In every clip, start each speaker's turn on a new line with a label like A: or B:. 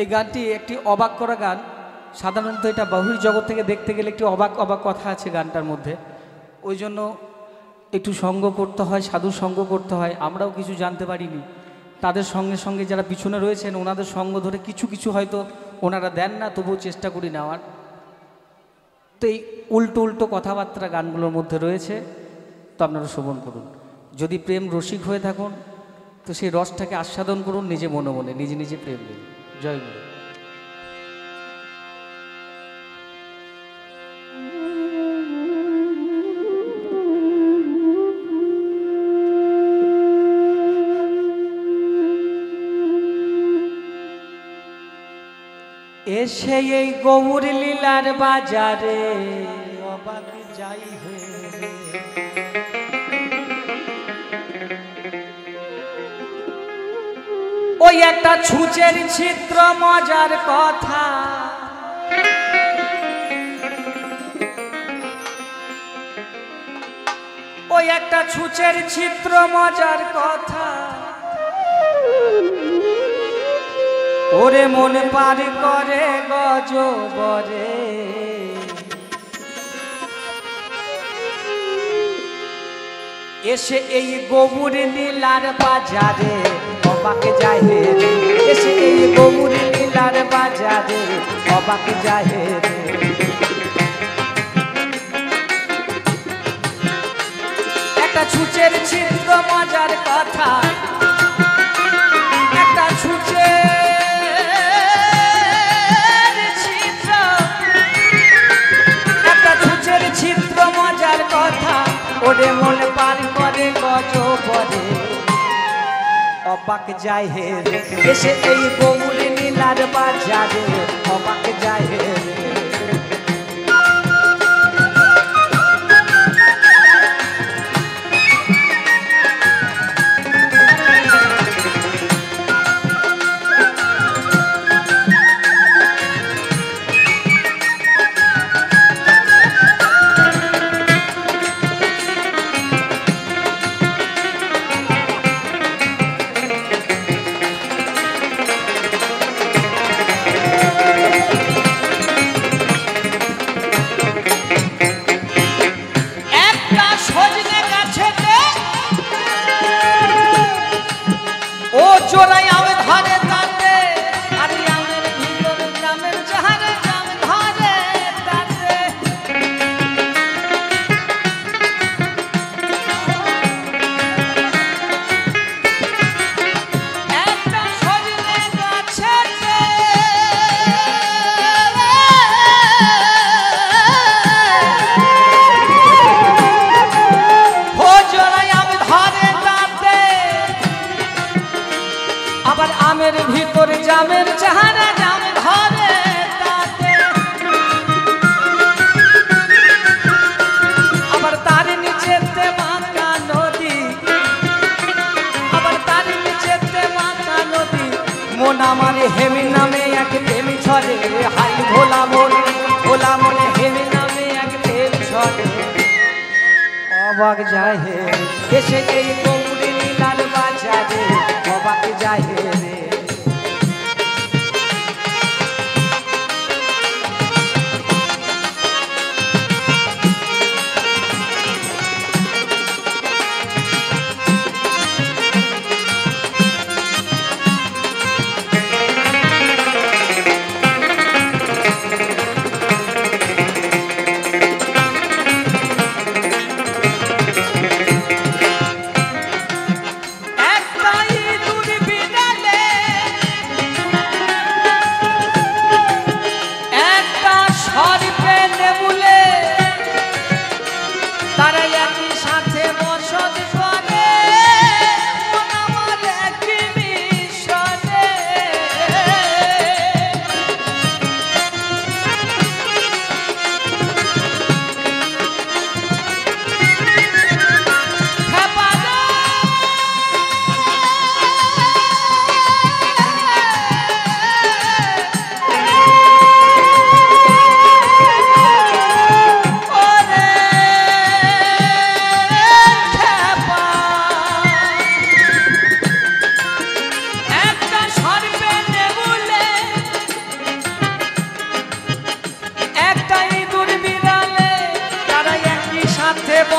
A: এই গানটি একটি অবাক করা গান। সাধারণত এটা বাহির জগৎ থেকে দেখতে গেলে একটি অবাক অবাক কথা আছে গানটার মধ্যে, ওই জন্য একটু সঙ্গ করতে হয়, সাধু সঙ্গ করতে হয়। আমরাও কিছু জানতে পারিনি, তাদের সঙ্গে সঙ্গে যারা পিছনে রয়েছেন ওনাদের সঙ্গ ধরে কিছু কিছু হয়তো ওনারা দেন না, তবুও চেষ্টা করি নেওয়ার। তো এই উল্টো উল্টো কথাবার্তা গানগুলোর মধ্যে রয়েছে, তো আপনারা শ্রবণ করুন। যদি প্রেম রসিক হয়ে থাকুন তো সেই রসটাকে আস্বাদন করুন নিজে মনে মনে, নিজে নিজে প্রেম দিন। জয় গুরু। এসে এই গৌর লীলার বাজারে অবাক যাই হয়ে, ওই একটা ছুঁচের চিত্র মজার কথা, ওই একটা ছুঁচের চিত্র মজার কথা, ওরে মনে পার করে গজবরে। এসে এই গৌর লীলার বাজারে অবাক যায় রে, এসে এই গৌর লীলার বাজারে অবাক যায় রে। একটা ছুঁচের চিত্র মজার কথা, একটা ছুঁচের চিত্র, একটা ছুঁচের চিত্র মজার কথা, ওরে মনে পার করে গজবরে অবাক যায় হে রে। এসে এই গৌর লীলার বাজারে অবাক যায় হে রে। চোরাই আমি ধরে তাতে, আরে আমের ভিতর জামের চাহারে জাম ধরে তাতে। একটা সজনে গাছেতে ও চোরাই আমি ধরে তাতে, আবার আমের ভিতর জামের চাহারা জাম ধরে তাতে। আবার তার নিচেতে মাতা নদী, আবার তার নিচেতে মাতা নদী, মন আমার হেমি নামে এক প্রেমী ছড়ে, হাই ভোলা মন, ভোলা মনে হেমি নামে এক প্রেম ছড়ে অবাক যায় হে। এসে এই গৌর লীলার বাজারে অবাক যায় হে রে।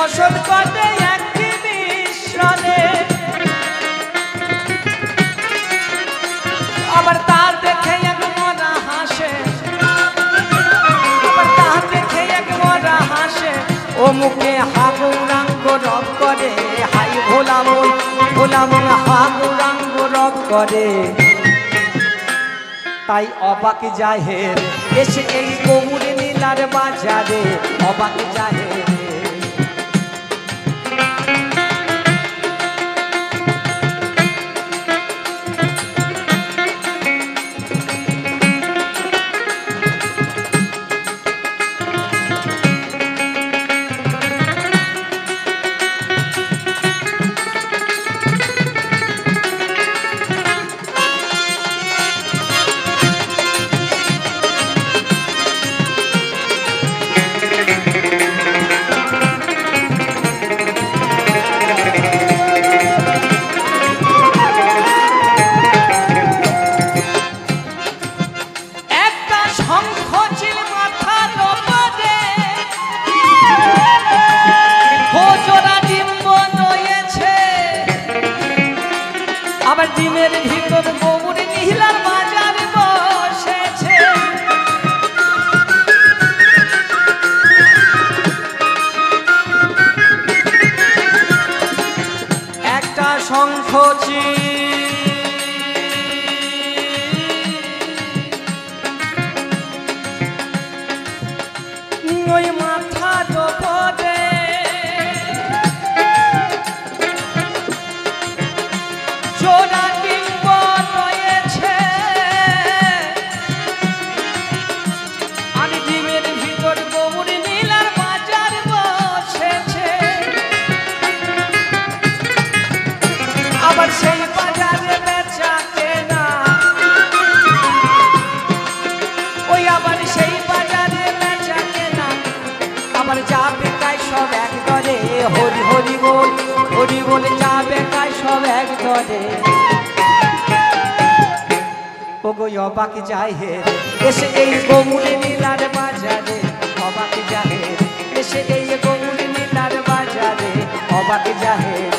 A: ফসল করে একটি মিশ্রণে, আবার তার দেখে এক মরা হাসে, আবার তার দেখে এক মরা হাসে, ও মুখে হাগুরাঙ্গ রব করে, হাই ভোলা মন ভোলা মন হাগুরাঙ্গ রব করে। তাই অবাক জাহের এসে এই গৌর নীলার বাজারে, অবাক জাহের আবার ডিমের ভিতর গৌর নীলার বাজারে বসেছে। একটা শঙ্খ ওই মাথার উপরে জোড়া ডিম্ব রয়েছে, আর ডিমের ভিতর গৌর নীলার বাজার বসেছে। আবার সেই বাজারে বেচা কেনা, ওই আবার সেই বাজারে বেচা কেনা, আবার যাবে তাই সব এক দরে, হরি হরি বল হরি বলে যাবে তাই সব এক দরে। ওগো অবাক জাহের এসে এই গৌর নীলার বাজারে, অবাক জাহের এসে এই গৌর নীলার বাজারে, অবাক জাহের।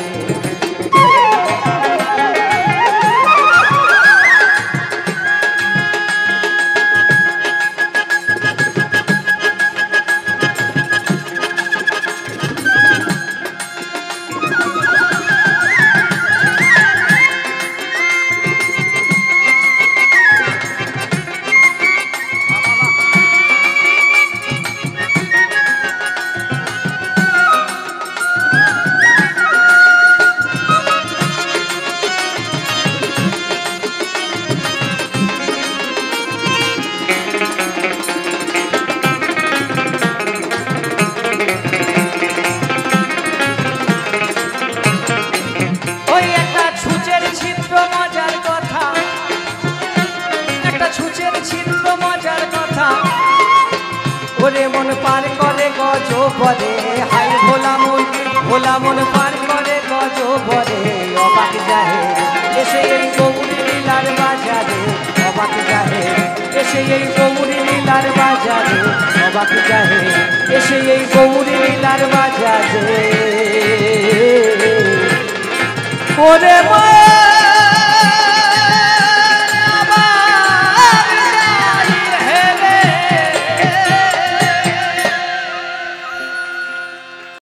A: ওরে মন পার করে গজ ভরে, হাই ভোলা মন পার করে গজ ভরে। অবাক জাহের এসে এই গৌর নীলার বাজারে, অবাক জাহের এসে এই গৌর নীলার বাজারে, অবাক জাহের এসে এই গৌর নীলার বাজারে। ওরে মা